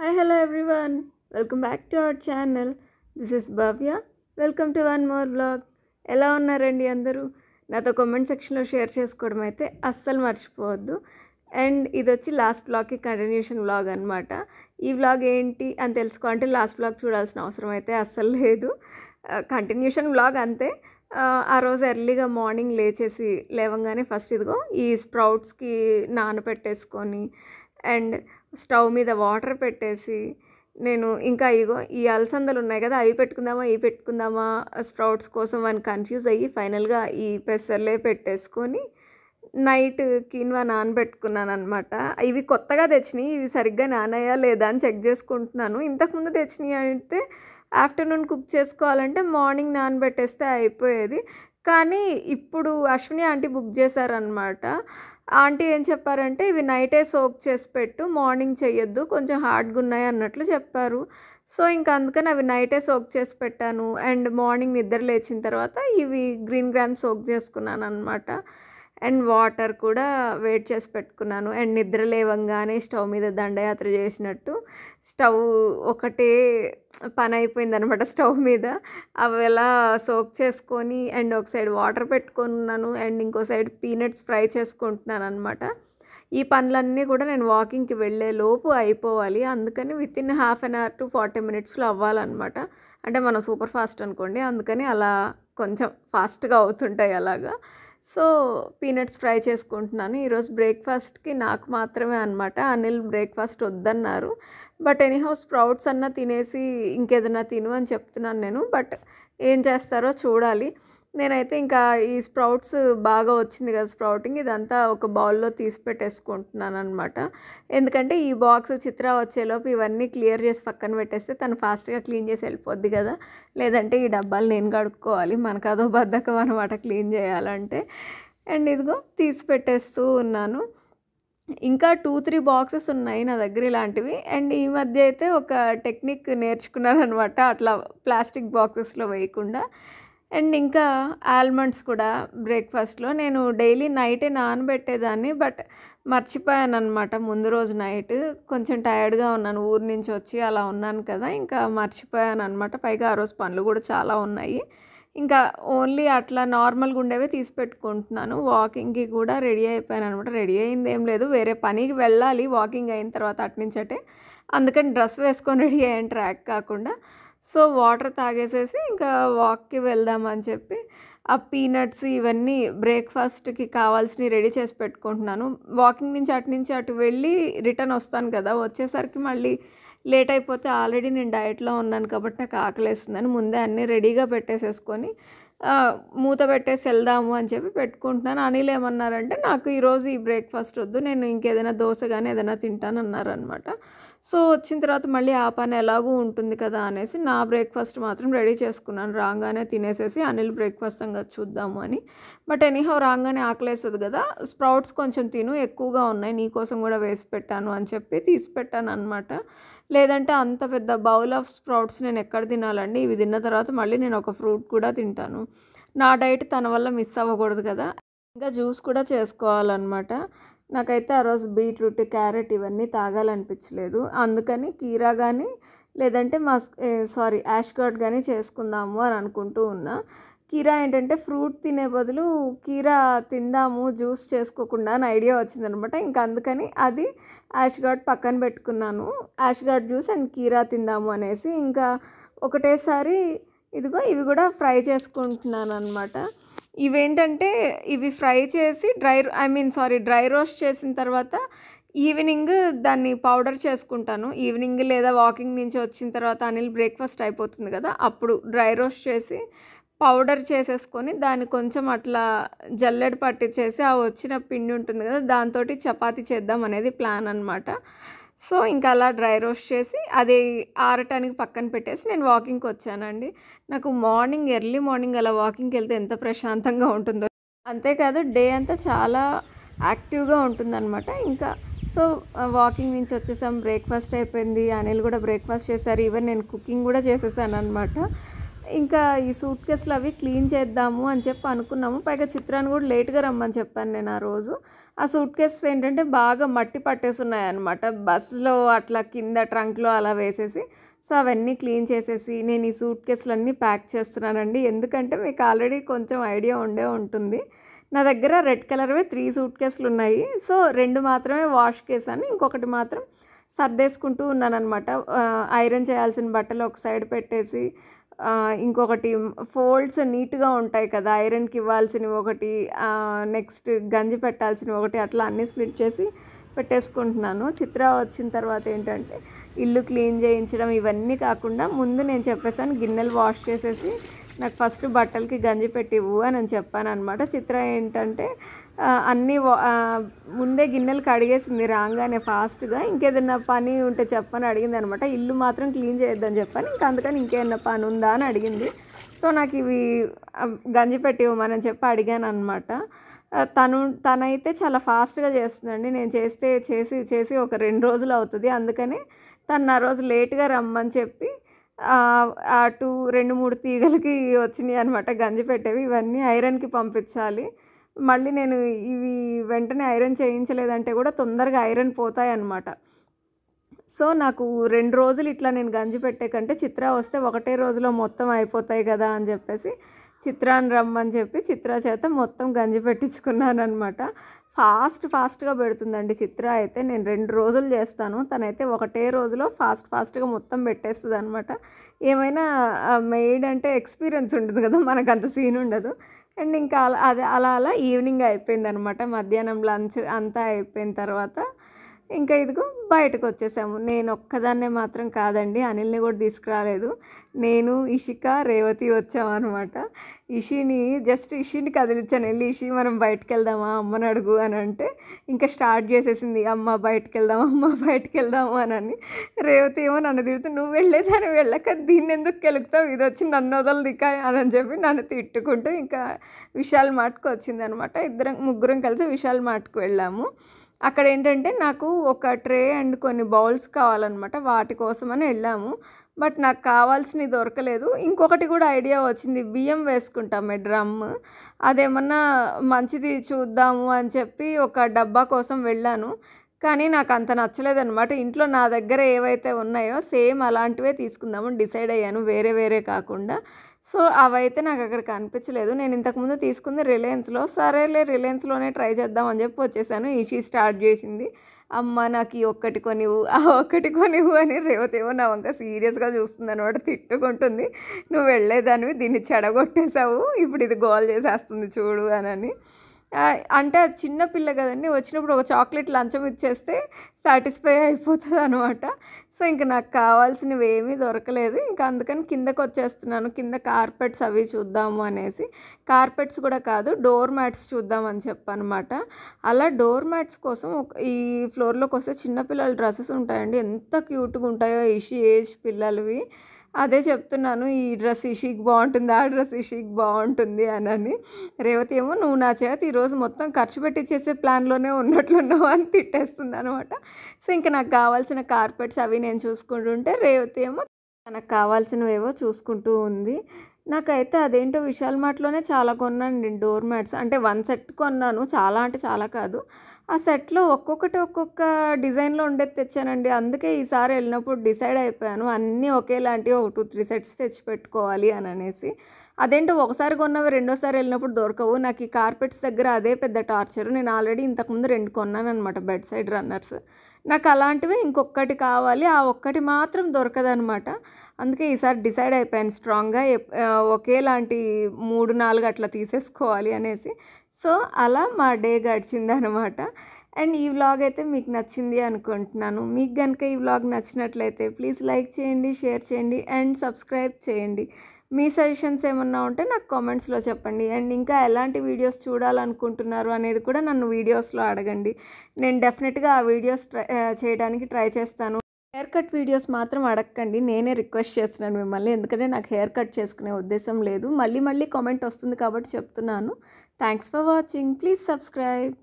Hi, hello everyone. Welcome back to our channel. This is Bhavya. Welcome to one more vlog. ఎలా ఉన్నారండి అందరూ? నాతో comment సెక్షన్లో share చేసుకోవడం అయితే అస్సలు మర్చిపోవద్దు. అండ్ ఇది వచ్చి లాస్ట్ వ్లాగ్కి కంటిన్యూషన్ వ్లాగ్ అనమాట. ఈ వ్లాగ్ ఏంటి అని తెలుసుకోవాలంటే లాస్ట్ వ్లాగ్ చూడాల్సిన అవసరం అయితే అస్సలు లేదు. కంటిన్యూషన్ వ్లాగ్ అంతే. ఆ రోజు ఎర్లీగా మార్నింగ్ లేవంగానే ఫస్ట్ ఇదిగో ఈ స్ప్రౌట్స్కి నానబెట్టేసుకొని అండ్ స్టవ్ మీద వాటర్ పెట్టేసి నేను ఇంకా ఇగో ఈ అలసందలు ఉన్నాయి కదా అవి పెట్టుకుందామా స్ప్రౌట్స్ కోసం అని కన్ఫ్యూజ్ అయ్యి ఫైనల్గా ఈ పెసర్లే పెట్టేసుకొని నైట్ కీన్వా నానబెట్టుకున్నాను అనమాట. ఇవి కొత్తగా తెచ్చినాయి, ఇవి సరిగ్గా నానయ్యా లేదా అని చెక్ చేసుకుంటున్నాను. ఇంతకుముందు తెచ్చినాయి అయితే ఆఫ్టర్నూన్ కుక్ చేసుకోవాలంటే మార్నింగ్ నానబెట్టేస్తే అయిపోయేది. కానీ ఇప్పుడు అశ్విని ఆంటీ బుక్ చేశారనమాట. ఆంటీ ఏం చెప్పారంటే ఇవి నైటే సోక్ చేసి పెట్టు, మార్నింగ్ చెయ్యొద్దు, కొంచెం హార్డ్గా ఉన్నాయి అన్నట్లు చెప్పారు. సో ఇంకా అందుకని అవి నైటే సోక్ చేసి పెట్టాను. అండ్ మార్నింగ్ నిద్ర లేచిన తర్వాత ఇవి గ్రీన్ గ్రామ్ సోక్ చేసుకున్నాను అనమాట. అండ్ వాటర్ కూడా వేడి చేసి పెట్టుకున్నాను. అండ్ నిద్ర లేవంగానే స్టవ్ మీద దండయాత్ర చేసినట్టు స్టవ్ ఒకటే పని అయిపోయిందనమాట. స్టవ్ మీద అవి ఎలా సోక్ చేసుకొని అండ్ ఒక సైడ్ వాటర్ పెట్టుకున్నాను అండ్ ఇంకో సైడ్ పీనట్స్ ఫ్రై చేసుకుంటున్నాను అనమాట. ఈ పనులన్నీ కూడా నేను వాకింగ్కి వెళ్ళే లోపు అయిపోవాలి. అందుకని within half an hour to 40 మినిట్స్లో అవ్వాలన్నమాట. అంటే మనం సూపర్ ఫాస్ట్ అనుకోండి, అందుకని అలా కొంచెం ఫాస్ట్గా అవుతుంటాయి అలాగా. సో పీనట్స్ ఫ్రై చేసుకుంటున్నాను. ఈరోజు బ్రేక్ఫాస్ట్కి నాకు మాత్రమే అనమాట. అనిల్ బ్రేక్ఫాస్ట్ వద్దన్నారు. బట్ ఎనీహౌ స్ప్రౌట్స్ అన్నా తినేసి ఇంకేదైనా తిను అని చెప్తున్నాను నేను. బట్ ఏం చేస్తారో చూడాలి. నేనైతే ఇంకా ఈ స్ప్రౌట్స్ బాగా వచ్చింది కదా స్ప్రౌటింగ్, ఇదంతా ఒక బౌల్లో తీసి పెట్టేసుకుంటున్నాను అనమాట. ఎందుకంటే ఈ బాక్స్ చిత్ర వచ్చేలోపు ఇవన్నీ క్లియర్ చేసి పక్కన పెట్టేస్తే తను ఫాస్ట్గా క్లీన్ చేసి వెళ్ళిపోద్ది కదా. లేదంటే ఈ డబ్బాలు నేను కడుక్కోవాలి, మనకు అదో బద్ధకం అనమాట క్లీన్ చేయాలంటే. అండ్ ఇదిగో తీసి పెట్టేస్తూ ఉన్నాను. ఇంకా 2-3 బాక్సెస్ ఉన్నాయి నా దగ్గర ఇలాంటివి. అండ్ ఈ మధ్య అయితే ఒక టెక్నిక్ నేర్చుకున్నాను అనమాట, అట్లా ప్లాస్టిక్ బాక్సెస్లో వేయకుండా. అండ్ ఇంకా ఆల్మండ్స్ కూడా బ్రేక్ఫాస్ట్లో నేను డైలీ నైటే నానబెట్టేదాన్ని. బట్ మర్చిపోయాను అనమాట ముందు రోజు నైట్. కొంచెం టైర్డ్గా ఉన్నాను, ఊరు నుంచి వచ్చి అలా ఉన్నాను కదా, ఇంకా మర్చిపోయాను అనమాట. పైగా ఆ రోజు పనులు కూడా చాలా ఉన్నాయి. ఇంకా ఓన్లీ అట్లా నార్మల్గా ఉండేవే తీసి పెట్టుకుంటున్నాను. వాకింగ్కి కూడా రెడీ అయిపోయాను అనమాట. రెడీ అయింది ఏం లేదు, వేరే పనికి వెళ్ళాలి వాకింగ్ అయిన తర్వాత అట్నుంచటే. అందుకని డ్రెస్ వేసుకొని రెడీ అయ్యాను ట్రాక్ కాకుండా. సో వాటర్ తాగేసేసి ఇంకా వాక్కి వెళ్దామని చెప్పి ఆ పీనట్స్ ఇవన్నీ బ్రేక్ఫాస్ట్కి కావాల్సినవి రెడీ చేసి పెట్టుకుంటున్నాను. వాకింగ్ నుంచి అటు వెళ్ళి రిటర్న్ వస్తాను కదా, వచ్చేసరికి మళ్ళీ లేట్ అయిపోతే ఆల్రెడీ నేను డయట్లో ఉన్నాను కాబట్టి నాకు ఆకలేస్తుందని ముందే అన్నీ రెడీగా పెట్టేసేసుకొని మూత పెట్టేసి వెళ్దాము అని చెప్పి పెట్టుకుంటున్నాను. అనిల్ ఏమన్నారంటే నాకు ఈరోజు ఈ బ్రేక్ఫాస్ట్ వద్దు, నేను ఇంకేదైనా దోశ కానీ ఏదైనా తింటాను అన్నారనమాట. సో వచ్చిన తర్వాత మళ్ళీ ఆ పని ఎలాగూ ఉంటుంది కదా అనేసి నా బ్రేక్ఫాస్ట్ మాత్రం రెడీ చేసుకున్నాను. రాగానే తినేసేసి అనిల్ బ్రేక్ఫాస్ట్ సంగతి చూద్దాము అని. బట్ ఎనీహౌ రాగానే ఆకలేస్తుంది కదా, స్ప్రౌట్స్ కొంచెం తిను, ఎక్కువగా ఉన్నాయి, నీకోసం కూడా వేసి పెట్టాను అని చెప్పి తీసి పెట్టాను అనమాట. లేదంటే అంత పెద్ద బౌల్ ఆఫ్ స్ప్రౌట్స్ నేను ఎక్కడ తినాలండి. ఇవి తిన్న తర్వాత మళ్ళీ నేను ఒక ఫ్రూట్ కూడా తింటాను. నా డైట్ తన వల్ల మిస్ అవ్వకూడదు కదా. ఇంకా జ్యూస్ కూడా చేసుకోవాలన్నమాట. నాకైతే ఆ రోజు బీట్రూట్, క్యారెట్ ఇవన్నీ తాగాలనిపించలేదు. అందుకని కీరా కానీ లేదంటే యాష్ గార్డ్ కానీ చేసుకుందాము అని అనుకుంటూ ఉన్నా. కీరా ఏంటంటే ఫ్రూట్ తినే బదులు కీరా తిందాము జ్యూస్ చేసుకోకుండా అని ఐడియా వచ్చిందనమాట. ఇంకా అందుకని అది యాష్ గార్డ్ పక్కన పెట్టుకున్నాను. యాష్ గార్డ్ జ్యూస్ అండ్ కీరా తిందాము అనేసి ఇంకా ఒకటేసారి ఇదిగో ఇవి కూడా ఫ్రై చేసుకుంటున్నాను అనమాట. ఇవేంటంటే ఇవి ఫ్రై చేసి డ్రై రోస్ట్ చేసిన తర్వాత ఈవినింగ్ దాన్ని పౌడర్ చేసుకుంటాను. ఈవినింగ్ లేదా వాకింగ్ నుంచి వచ్చిన తర్వాత అనిల్ బ్రేక్ఫాస్ట్ అయిపోతుంది కదా, అప్పుడు డ్రై రోస్ట్ చేసి పౌడర్ చేసేసుకొని దాన్ని కొంచెం అట్లా జల్లెడ పట్టించేసి ఆ వచ్చిన పిండి ఉంటుంది కదా దాంతో చపాతీ చేద్దాం అనేది ప్లాన్ అనమాట. సో ఇంకా అలా డ్రై రోస్ట్ చేసి అది ఆరటానికి పక్కన పెట్టేసి నేను వాకింగ్కి వచ్చానండి. నాకు ఎర్లీ మార్నింగ్ అలా వాకింగ్కి వెళ్తే ఎంత ప్రశాంతంగా ఉంటుందో, అంతేకాదు డే అంతా చాలా యాక్టివ్గా ఉంటుందన్నమాట. ఇంకా సో వాకింగ్ నుంచి వచ్చేసాం, బ్రేక్ఫాస్ట్ అయిపోయింది, అనిల్ కూడా బ్రేక్ఫాస్ట్ చేశారు, ఈవెన్ నేను కుకింగ్ కూడా చేసేసాను అనమాట. ఇంకా ఈ సూట్ కేసులు అవి క్లీన్ చేద్దాము అని చెప్పి అనుకున్నాము. పైగా చిత్రాన్ని కూడా లేట్గా రమ్మని చెప్పాను నేను ఆ రోజు. ఆ సూట్ కేసెస్ ఏంటంటే బాగా మట్టి పట్టేసి ఉన్నాయన్నమాట, బస్సులో అట్లా కింద ట్రంక్లో అలా వేసేసి. సో అవన్నీ క్లీన్ చేసేసి నేను ఈ సూట్ కేసులన్నీ ప్యాక్ చేస్తున్నానండి. ఎందుకంటే మీకు ఆల్రెడీ కొంచెం ఐడియా ఉండే ఉంటుంది, నా దగ్గర రెడ్ కలర్వే 3 సూట్ కేసులు ఉన్నాయి. సో 2 మాత్రమే వాష్ చేశాను, ఇంకొకటి మాత్రం సర్దేసుకుంటూ ఉన్నానన్నమాట. ఐరన్ చేయాల్సిన బట్టలు ఒక సైడ్ పెట్టేసి, ఇంకొకటి ఫోల్డ్స్ నీట్గా ఉంటాయి కదా, ఐరన్కి ఇవ్వాల్సినవి ఒకటి, నెక్స్ట్ గంజి పెట్టాల్సినవి ఒకటి, అట్లా అన్నీ స్ప్లిట్ చేసి పెట్టేసుకుంటున్నాను. చిత్ర వచ్చిన తర్వాత ఏంటంటే ఇల్లు క్లీన్ చేయించడం ఇవన్నీ కాకుండా ముందు నేను చెప్పేసాను గిన్నెలు వాష్ చేసేసి నాకు ఫస్ట్ బట్టలకి గంజి పెట్టివ్వు అని చెప్పాను అనమాట. చిత్ర ఏంటంటే అన్నీ ముందే గిన్నెలు కడిగేసింది రాగానే ఫాస్ట్గా. ఇంకేదైనా పని ఉంటే చెప్పని అడిగింది అనమాట. ఇల్లు మాత్రం క్లీన్ చేయొద్దని చెప్పాను, ఇంకా అందుకని ఇంకేదైనా పని ఉందా అని అడిగింది. సో నాకు ఇవి గంజి పెట్టివ్వమని చెప్పి అడిగాను అనమాట. తనైతే చాలా ఫాస్ట్గా చేస్తుందండి. నేను చేసి ఒక 2 రోజులు అవుతుంది. అందుకని తను ఆ రోజు లేట్గా రమ్మని చెప్పి అటు 2-3 తీగలకి వచ్చినాయి అనమాట గంజి పెట్టేవి. ఇవన్నీ ఐరన్కి పంపించాలి. మళ్ళీ నేను ఇవి వెంటనే ఐరన్ చేయించలేదంటే కూడా తొందరగా ఐరన్ పోతాయి అన్నమాట. సో నాకు 2 రోజులు ఇట్లా నేను గంజి పెట్టే కంటే చిత్ర వస్తే ఒకటే రోజులో మొత్తం అయిపోతాయి కదా అని చెప్పేసి చిత్రాన్ని రమ్మని చెప్పి చిత్ర చేత మొత్తం గంజి పెట్టించుకున్నాను అనమాట. ఫాస్ట్గా పెడుతుందండి చిత్ర అయితే. నేను 2 రోజులు చేస్తాను, తనైతే ఒకటే రోజులో ఫాస్ట్గా మొత్తం పెట్టేస్తుంది అనమాట. ఏమైనా మెయిడ్ అంటే ఎక్స్పీరియన్స్ ఉంటుంది కదా, మనకు అంత సీన్ ఉండదు. అండ్ ఇంకా అలా ఈవినింగ్ అయిపోయింది అనమాట. మధ్యాహ్నం లంచ్ అంతా అయిపోయిన తర్వాత ఇంకా ఇదిగో బయటకు వచ్చేసాము. నేను ఒక్కదాన్నే మాత్రం కాదండి, అనిల్ని కూడా తీసుకురాలేదు. నేను, ఇషిక, రేవతి వచ్చామన్నమాట. ఇషిని కదిలించాను, వెళ్ళి ఇషి మనం బయటకు వెళ్దామా అమ్మని అడుగు అని అంటే ఇంకా స్టార్ట్ చేసేసింది, అమ్మ బయటకు వెళ్దాము అని. రేవతి ఏమో నన్ను తిడుతూ నువ్వు వెళ్ళేదాన్ని వెళ్ళక దీన్ని ఎందుకు కెలుగుతావు, ఇది వచ్చి నన్ను వదలదిక అని చెప్పి నన్ను తిట్టుకుంటూ ఇంకా విశాల్ మార్ట్కి వచ్చింది అనమాట. ముగ్గురం కలిసి విశాల్ మార్ట్కి వెళ్ళాము. అక్కడ ఏంటంటే నాకు ఒక ట్రే అండ్ కొన్ని బౌల్స్ కావాలన్నమాట, వాటి కోసమని వెళ్ళాము. బట్ నాకు కావాల్సినవి దొరకలేదు. ఇంకొకటి కూడా ఐడియా వచ్చింది, బియ్యం వేసుకుంటామే డ్రమ్, అదేమన్నా మంచిది చూద్దాము అని చెప్పి ఒక డబ్బా కోసం వెళ్ళాను. కానీ నాకు అంత నచ్చలేదన్నమాట. ఇంట్లో నా దగ్గర ఏవైతే ఉన్నాయో సేమ్ అలాంటివే తీసుకుందామని డిసైడ్ అయ్యాను, వేరే కాకుండా. సో అవైతే నాకు అక్కడ కనిపించలేదు. నేను ఇంతకుముందు తీసుకుంది రిలయన్స్లో. సరేలే రిలయన్స్లోనే ట్రై చేద్దాం అని చెప్పి వచ్చేసాను. ఈషి స్టార్ట్ చేసింది, అమ్మ నాకు ఈ ఒక్కటి కొనివ్వు, ఆ ఒక్కటి కొనివ్వు అని. రేవతేమో నా వంక సీరియస్గా చూస్తుంది అనమాట, తిట్టుకుంటుంది, నువ్వు వెళ్ళేదానివి దీన్ని చెడగొట్టేసావు, ఇప్పుడు ఇది గోల్ చేసేస్తుంది చూడు అని. అంటే అది చిన్న పిల్ల కదండి, వచ్చినప్పుడు ఒక చాక్లెట్ లంచం ఇచ్చేస్తే సాటిస్ఫై అయిపోతుంది అనమాట. సో ఇంకా నాకు కావాల్సినవి ఏమీ దొరకలేదు. ఇంకా అందుకని కిందకు వచ్చేస్తున్నాను. కింద కార్పెట్స్ అవి చూద్దాము అనేసి, కార్పెట్స్ కూడా కాదు డోర్ మ్యాట్స్ చూద్దామని చెప్పనమాట. అలా డోర్ మ్యాట్స్ కోసం ఈ ఫ్లోర్లోకి వస్తే చిన్నపిల్లల డ్రెస్సెస్ ఉంటాయండి, ఎంత క్యూట్గా ఉంటాయో ఇషి ఏజ్ పిల్లలవి. అదే చెప్తున్నాను, ఈ డ్రెస్ ఇషికి బాగుంటుంది, ఆ డ్రెస్ ఇషికి బాగుంటుంది అని. రేవతి ఏమో నువ్వు నా చేత ఈరోజు మొత్తం ఖర్చు పెట్టించేసే ప్లాన్లోనే ఉన్నట్లున్నావు అని తిట్టేస్తుంది అనమాట. సో ఇంకా నాకు కావాల్సిన కార్పెట్స్ అవి నేను చూసుకుంటుంటే రేవతి ఏమో తనకు కావాల్సినవేవో చూసుకుంటూ ఉంది. నాకైతే అదేంటో విశాల్ మార్ట్లోనే చాలా కొన్నాను నేను డోర్ మ్యాట్స్. అంటే 1 సెట్ కొన్నాను, చాలా అంటే చాలా కాదు. ఆ సెట్లో ఒక్కొక్క డిజైన్లో ఉండేది తెచ్చానండి. అందుకే ఈసారి వెళ్ళినప్పుడు డిసైడ్ అయిపోయాను అన్నీ ఒకేలాంటివి ఒక 2-3 సెట్స్ తెచ్చి పెట్టుకోవాలి అనేసి. అదేంటో ఒకసారి కొన్నవి రెండోసారి వెళ్ళినప్పుడు దొరకవు. నాకు ఈ కార్పెట్స్ దగ్గర అదే పెద్ద టార్చర్. నేను ఆల్రెడీ ఇంతకుముందు 2 కొన్నాను అనమాట, బెడ్ సైడ్ రన్నర్స్. నాకు అలాంటివి ఇంకొకటి కావాలి, ఆ ఒక్కటి మాత్రం దొరకదనమాట. అందుకే ఈసారి డిసైడ్ అయిపోయాను స్ట్రాంగ్గా, ఒకేలాంటి 3-4 అట్లా తీసేసుకోవాలి అనేసి. సో అలా మా డే గడిచిందనమాట. అండ్ ఈ వ్లాగ్ అయితే మీకు నచ్చింది అనుకుంటున్నాను. మీకు కనుక ఈ వ్లాగ్ నచ్చినట్లయితే ప్లీజ్ లైక్ చేయండి, షేర్ చేయండి అండ్ సబ్స్క్రైబ్ చేయండి. మీ సజెషన్స్ ఏమన్నా ఉంటే నాకు కామెంట్స్లో చెప్పండి. అండ్ ఇంకా ఎలాంటి వీడియోస్ చూడాలనుకుంటున్నారు అనేది కూడా నన్ను వీడియోస్లో అడగండి. నేను డెఫినెట్గా ఆ వీడియోస్ చేయడానికి ట్రై చేస్తాను. హెయిర్ కట్ వీడియోస్ మాత్రం అడగండి, నేనే రిక్వెస్ట్ చేస్తున్నాను మిమ్మల్ని, ఎందుకంటే నాకు హెయిర్ కట్ చేసుకునే ఉద్దేశం లేదు. మళ్ళీ కామెంట్ వస్తుంది కాబట్టి చెప్తున్నాను. Thanks for watching, please subscribe.